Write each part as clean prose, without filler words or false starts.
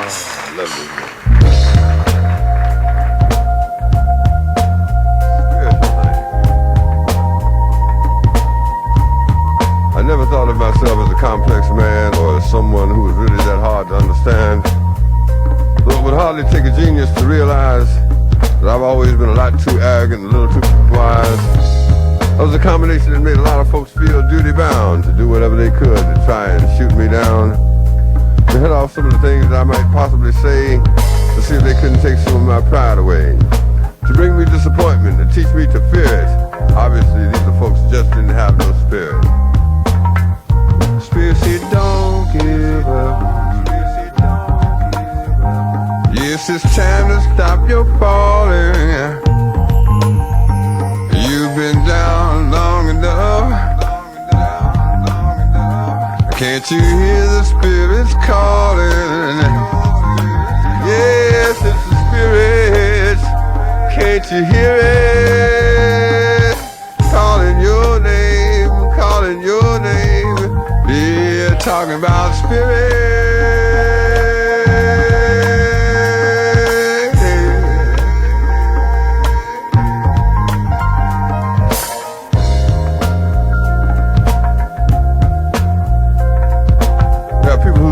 Lovely. I never thought of myself as a complex man or as someone who was really that hard to understand. Though it would hardly take a genius to realize that I've always been a lot too arrogant and a little too wise. I was a combination that made a lot of folks feel duty-bound to do whatever they could to try and shoot me down. To head off some of the things that I might possibly say to see if they couldn't take some of my pride away. To bring me disappointment, to teach me to fear it. Obviously, these are folks just didn't have no spirit. Conspiracy, don't give up. Yes, it's time to stop your falling. You've been down long enough. Can't you hear the spirits calling? Yes, it's the spirits. Can't you hear it? Calling your name, calling your name. Yeah, talking about spirits.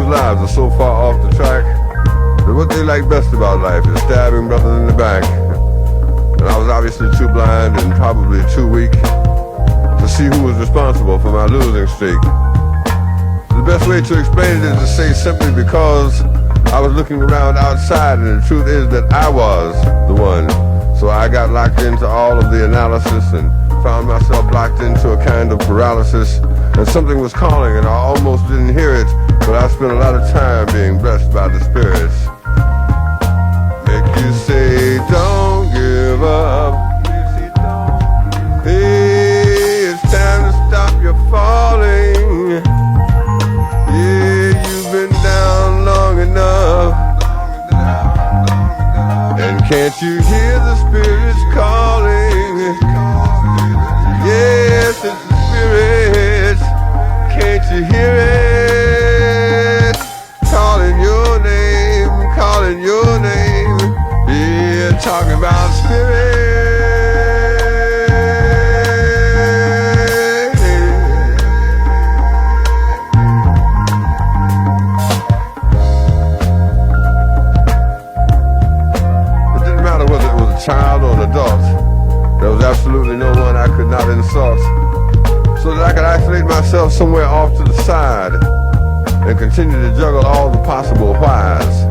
Lives are so far off the track that what they like best about life is stabbing brothers in the back. And I was obviously too blind and probably too weak to see who was responsible for my losing streak. The best way to explain it is to say simply because I was looking around outside, and the truth is that I was the one. So I got locked into all of the analysis and found myself locked into a kind of paralysis, and something was calling and I almost didn't hear it, but I spent a lot of time being blessed by the spirits. Make you say, don't give up. Hey, it's time to stop your falling. Yeah, you've been down long enough. And can't you hear the spirits calling? Yes, it's the spirits. Can't you hear it? Calling your name, calling your name. Yeah, talking about spirits. It didn't matter whether it was a child or an adult. There was absolutely no one I could not insult, so that I could isolate myself somewhere off to the side and continue to juggle all the possible whys.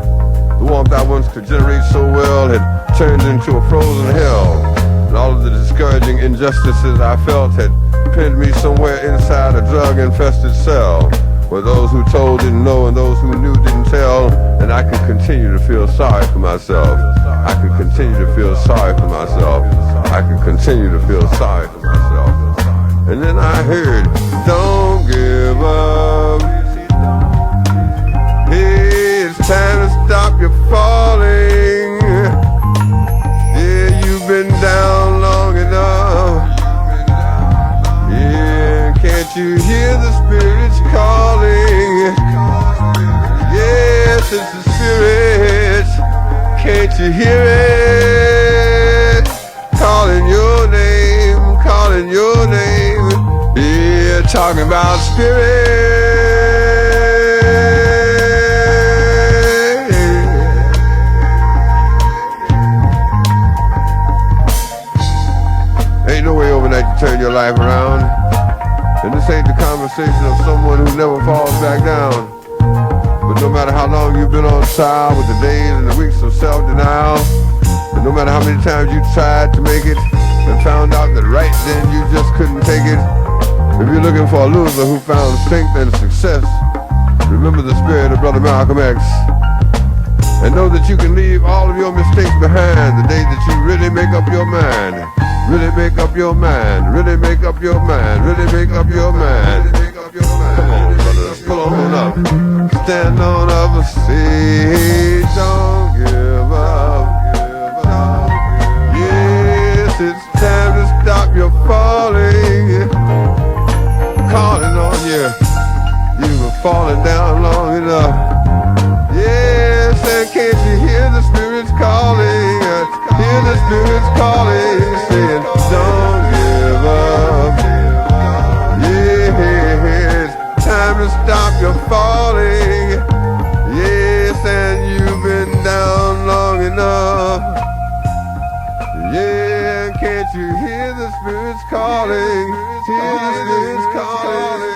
The warmth I once could generate so well had turned into a frozen hell, and all of the discouraging injustices I felt had pinned me somewhere inside a drug-infested cell, where those who told didn't know and those who knew didn't tell, and I could continue to feel sorry for myself. I could continue to feel sorry for myself. I could continue to feel sorry for myself. And then I heard, don't give up. Hey, it's time to stop your falling. Yeah, you've been down long enough. Yeah, can't you hear the spirits calling? Yes, it's the spirits. Can't you hear it? Calling your name, calling your name. Yeah, talking about spirit. Ain't no way overnight to turn your life around. And this ain't the conversation of someone who never falls back down. But no matter how long you've been on trial with the days and the weeks of self-denial, and no matter how many times you tried to make it and found out that right then you just couldn't take it, if you're looking for a loser who found strength and success, remember the spirit of Brother Malcolm X. And know that you can leave all of your mistakes behind the day that you really make up your mind. Really make up your mind. Really make up your mind. Really make up your mind. Come on, brothers, pull on up. Stand on up and say, don't give up. Yes, it's time to stop your falling. Calling on you. You've been falling down long enough. Yes, can't you hear the spirits calling? Hear the spirits calling, saying, don't give up. Yeah, it's time to stop your falling. Yes, and you've been down long enough. Yeah, can't you hear the spirits calling? Hear the spirits calling.